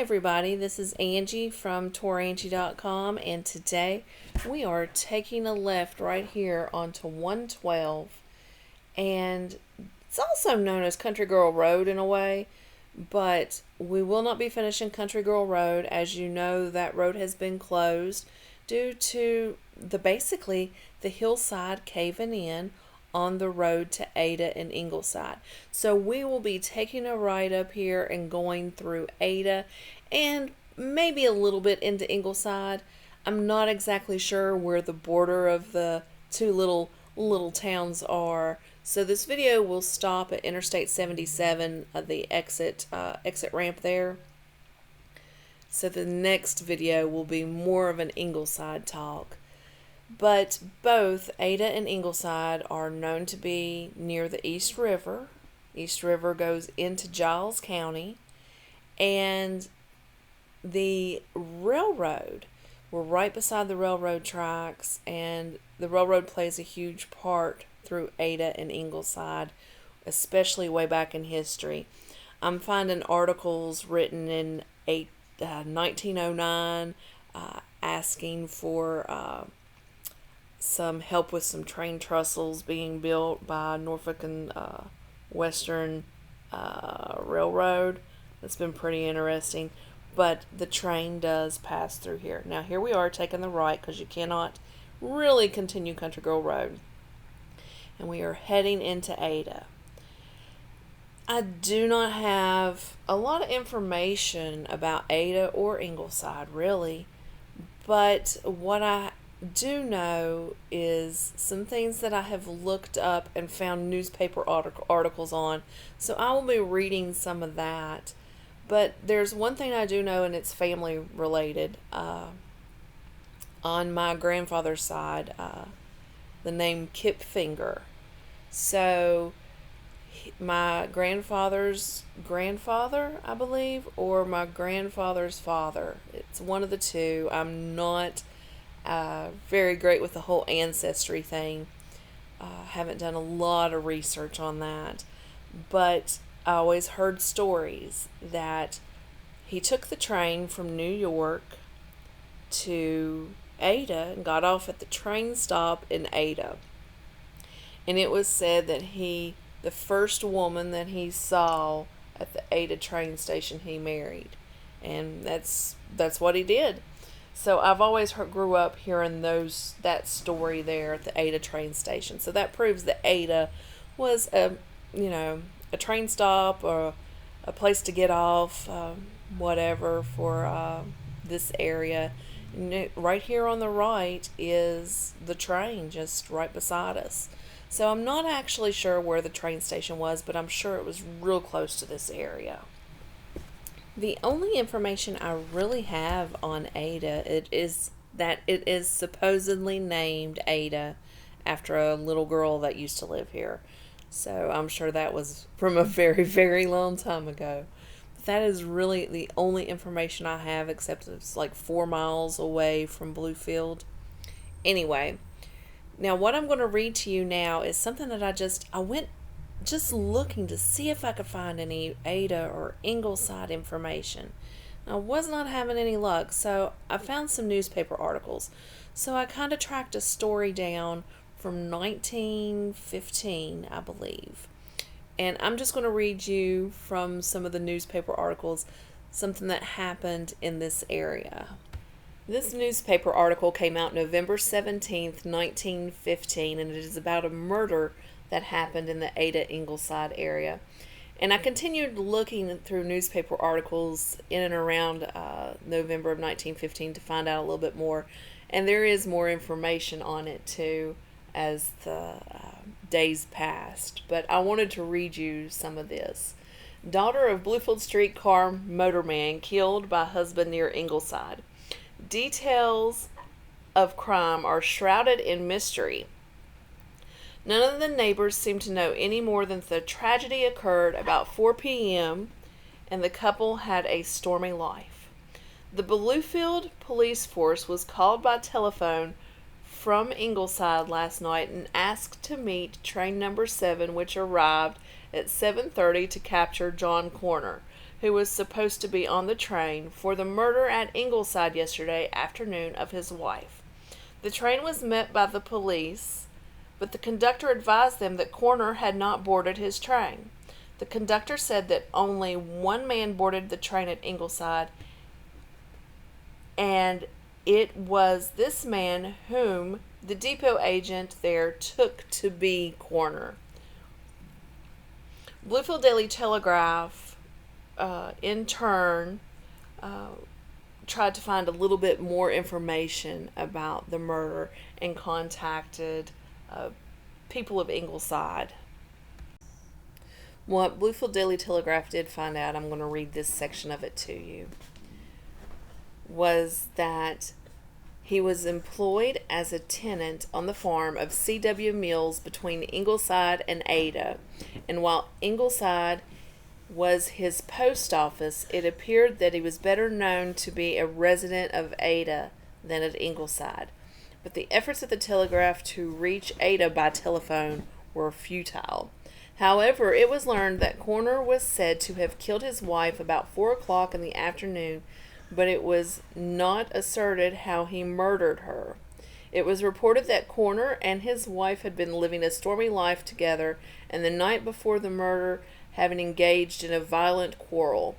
everybody, this is Angie from Tourangie.com, and today we are taking a left right here onto 112, and it's also known as Country Girl Road in a way, but we will not be finishing Country Girl Road. As you know, that road has been closed due to basically the hillside caving in on the road to Ada and Ingleside. So we will be taking a ride up here and going through Ada and maybe a little bit into Ingleside. I'm not exactly sure where the border of the two little towns are. So this video will stop at Interstate 77, the exit ramp there. So the next video will be more of an Ingleside talk. But both Ada and Ingleside are known to be near the East River. East River goes into Giles County. And the railroad, we're right beside the railroad tracks, and the railroad plays a huge part through Ada and Ingleside, especially way back in history. I'm finding articles written in 1909 asking for some help with some train trestles being built by Norfolk and Western Railroad. That's been pretty interesting. But the train does pass through here. Now here we are taking the right because you cannot really continue Country Girl Road. And we are heading into Ada. I do not have a lot of information about Ada or Ingleside really. But what I do know is some things that I have looked up and found newspaper articles on. So I will be reading some of that. But there's one thing I do know, and it's family related. On my grandfather's side, the name Kip Finger. So my grandfather's grandfather, I believe, or my grandfather's father. It's one of the two. I'm not very great with the whole ancestry thing. Haven't done a lot of research on that. But I always heard stories that he took the train from New York to Ada and got off at the train stop in Ada. And it was said that the first woman that he saw at the Ada train station, he married. And that's what he did. So I've always grew up hearing that story there at the Ada train station. So that proves that Ada was a train stop or a place to get off, whatever, for this area. And right here on the right is the train, just right beside us. So I'm not actually sure where the train station was, but I'm sure it was real close to this area. The only information I really have on Ada is that it is supposedly named Ada after a little girl that used to live here. So I'm sure that was from a very, very long time ago. But that is really the only information I have, except it's like 4 miles away from Bluefield. Anyway, now what I'm going to read to you now is something that I went just looking to see if I could find any Ada or Ingleside information. I was not having any luck, so I found some newspaper articles. So I kind of tracked a story down from 1915, I believe. And I'm just going to read you from some of the newspaper articles, something that happened in this area. This newspaper article came out November 17th, 1915, and it is about a murder that happened in the Ada Ingleside area. And I continued looking through newspaper articles in and around November of 1915 to find out a little bit more. And there is more information on it too as the days passed. But I wanted to read you some of this. Daughter of Bluefield streetcar motorman killed by husband near Ingleside. Details of crime are shrouded in mystery. None of the neighbors seem to know any more than the tragedy occurred about 4 p.m. and the couple had a stormy life. The Bluefield police force was called by telephone from Ingleside last night and asked to meet train number 7, which arrived at 7:30 to capture John Corner, who was supposed to be on the train, for the murder at Ingleside yesterday afternoon of his wife. The train was met by the police, but the conductor advised them that Corner had not boarded his train. The conductor said that only one man boarded the train at Ingleside, and it was this man whom the depot agent there took to be Corner. Bluefield Daily Telegraph, in turn, tried to find a little bit more information about the murder and contacted people of Ingleside. What Bluefield Daily Telegraph did find out, I'm going to read this section of it to you, was that he was employed as a tenant on the farm of C.W. Mills between Ingleside and Ada, and while Ingleside was his post office, it appeared that he was better known to be a resident of Ada than at Ingleside. But the efforts of the Telegraph to reach Ada by telephone were futile. However, it was learned that Corner was said to have killed his wife about 4 o'clock in the afternoon, but it was not asserted how he murdered her. It was reported that Corner and his wife had been living a stormy life together, and the night before the murder having engaged in a violent quarrel.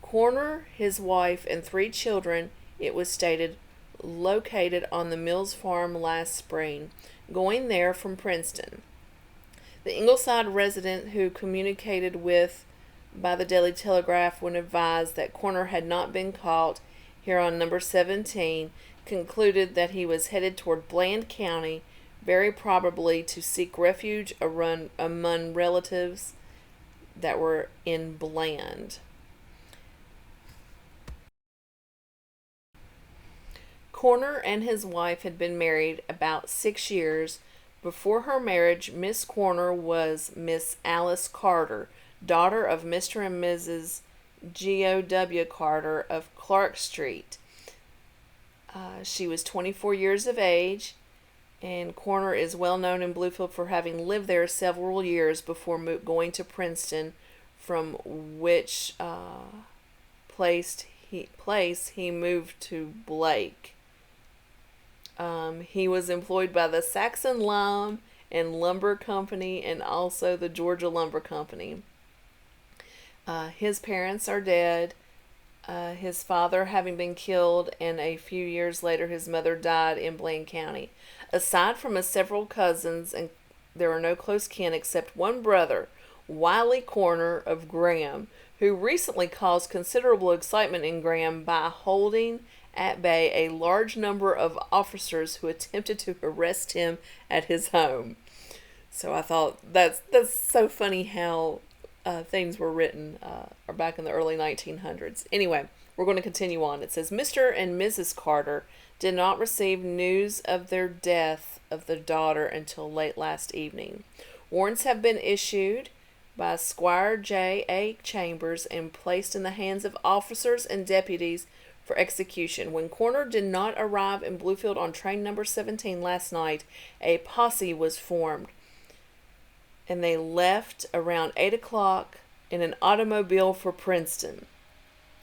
Corner, his wife, and 3 children, it was stated, located on the Mills farm last spring, going there from Princeton. The Ingleside resident who communicated with by the Daily Telegraph when advised that Corner had not been caught here on number 17 concluded that he was headed toward Bland County, very probably to seek refuge among relatives that were in Bland. Corner and his wife had been married about 6 years. Before her marriage, Miss Corner was Miss Alice Carter, daughter of Mr. and Mrs. G.O.W. Carter of Clark Street. She was 24 years of age, and Corner is well known in Bluefield for having lived there several years before going to Princeton, from which place he moved to Blake. He was employed by the Saxon Lime and Lumber Company and also the Georgia Lumber Company. His parents are dead, his father having been killed, and a few years later his mother died in Blaine County. Aside from several cousins, and there are no close kin except one brother, Wiley Corner of Graham, who recently caused considerable excitement in Graham by holding at bay a large number of officers who attempted to arrest him at his home. So I thought that's so funny how things were written or back in the early 1900s. Anyway, we're going to continue on. It says, Mr. and Mrs. Carter did not receive news of their death of the daughter until late last evening. Warrants have been issued by Squire J.A. Chambers and placed in the hands of officers and deputies for execution. When Corner did not arrive in Bluefield on train number 17 last night, a posse was formed, and they left around 8 o'clock in an automobile for Princeton.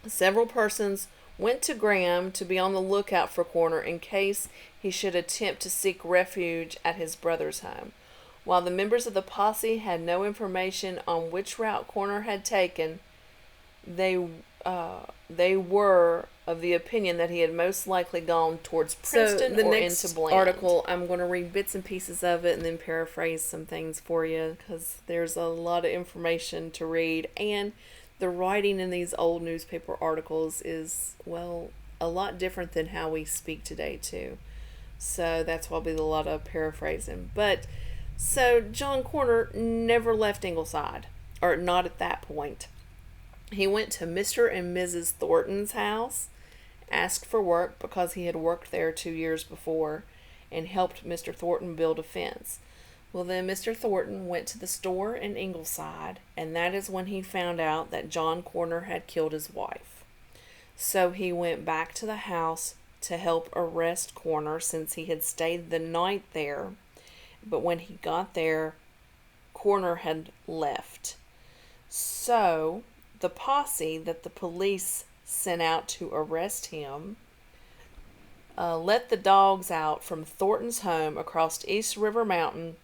Several persons went to Graham to be on the lookout for Corner in case he should attempt to seek refuge at his brother's home. While the members of the posse had no information on which route Corner had taken, they were of the opinion that he had most likely gone towards Princeton or into Bland. Article, I'm going to read bits and pieces of it and then paraphrase some things for you because there's a lot of information to read, and the writing in these old newspaper articles is, well, a lot different than how we speak today too. So that's why there'll be a lot of paraphrasing. But so John Corner never left Ingleside, or not at that point. He went to Mr. and Mrs. Thornton's house, asked for work because he had worked there 2 years before, and helped Mr. Thornton build a fence. Well, then Mr. Thornton went to the store in Ingleside, and that is when he found out that John Corner had killed his wife. So he went back to the house to help arrest Corner since he had stayed the night there. But when he got there, Corner had left. So the posse that the police sent out to arrest him let the dogs out from Thornton's home across East River Mountain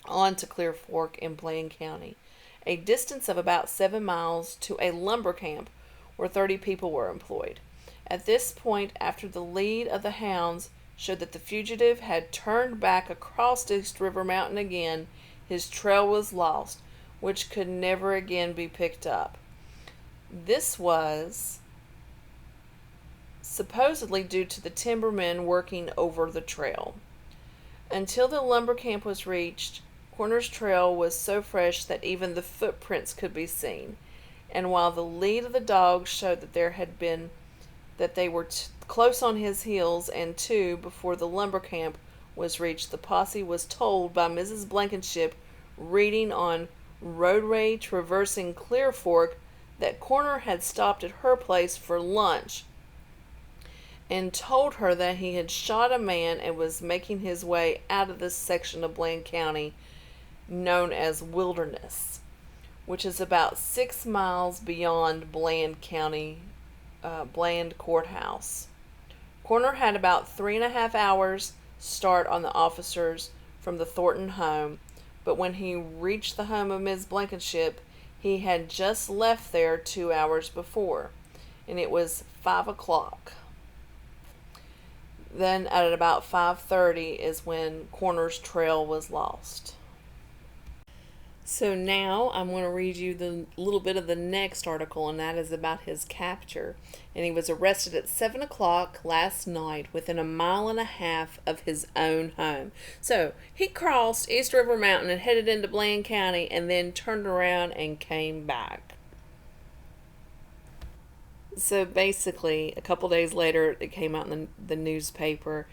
onto Clear Fork in Bland County, a distance of about 7 miles, to a lumber camp where 30 people were employed. At this point, after the lead of the hounds showed that the fugitive had turned back across East River Mountain again, his trail was lost, which could never again be picked up. This was supposedly due to the timbermen working over the trail. Until the lumber camp was reached, Corner's trail was so fresh that even the footprints could be seen. And while the lead of the dogs showed that they were close on his heels and two before the lumber camp was reached, the posse was told by Mrs. Blankenship, reading on roadway traversing Clear Fork, that Corner had stopped at her place for lunch and told her that he had shot a man and was making his way out of this section of Bland County known as Wilderness, which is about 6 miles beyond Bland County, Bland Courthouse. Corner had about 3.5 hours start on the officers from the Thornton home, but when he reached the home of Ms. Blankenship, he had just left there 2 hours before, and it was 5 o'clock. Then at about 5:30 is when Corner's trail was lost. So now I'm going to read you the little bit of the next article, and that is about his capture. And he was arrested at 7 o'clock last night within 1.5 miles of his own home. So he crossed East River Mountain and headed into Bland County and then turned around and came back. So basically, a couple days later, it came out in the newspaper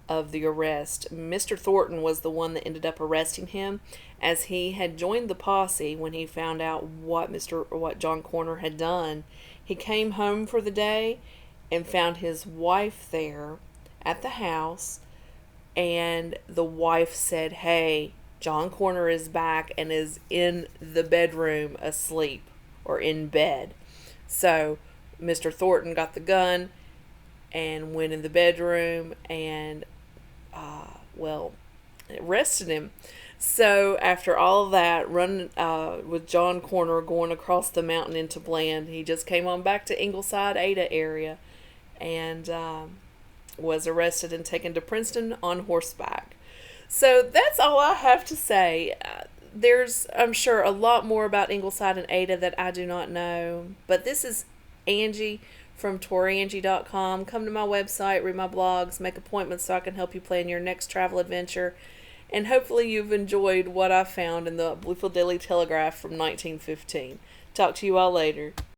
of the arrest. Mr. Thornton was the one that ended up arresting him, as he had joined the posse when he found out what John Corner had done. He came home for the day and found his wife there at the house, and the wife said, "Hey, John Corner is back and is in the bedroom asleep, or in bed." So Mr. Thornton got the gun and went in the bedroom and arrested him. So after all of that, running with John Corner going across the mountain into Bland, he just came on back to Ingleside, Ada area, and was arrested and taken to Princeton on horseback. So that's all I have to say. There's, I'm sure, a lot more about Ingleside and Ada that I do not know. But this is Angie from Tourangie.com. Come to my website, read my blogs, make appointments so I can help you plan your next travel adventure. And hopefully you've enjoyed what I found in the Bluefield Daily Telegraph from 1915. Talk to you all later.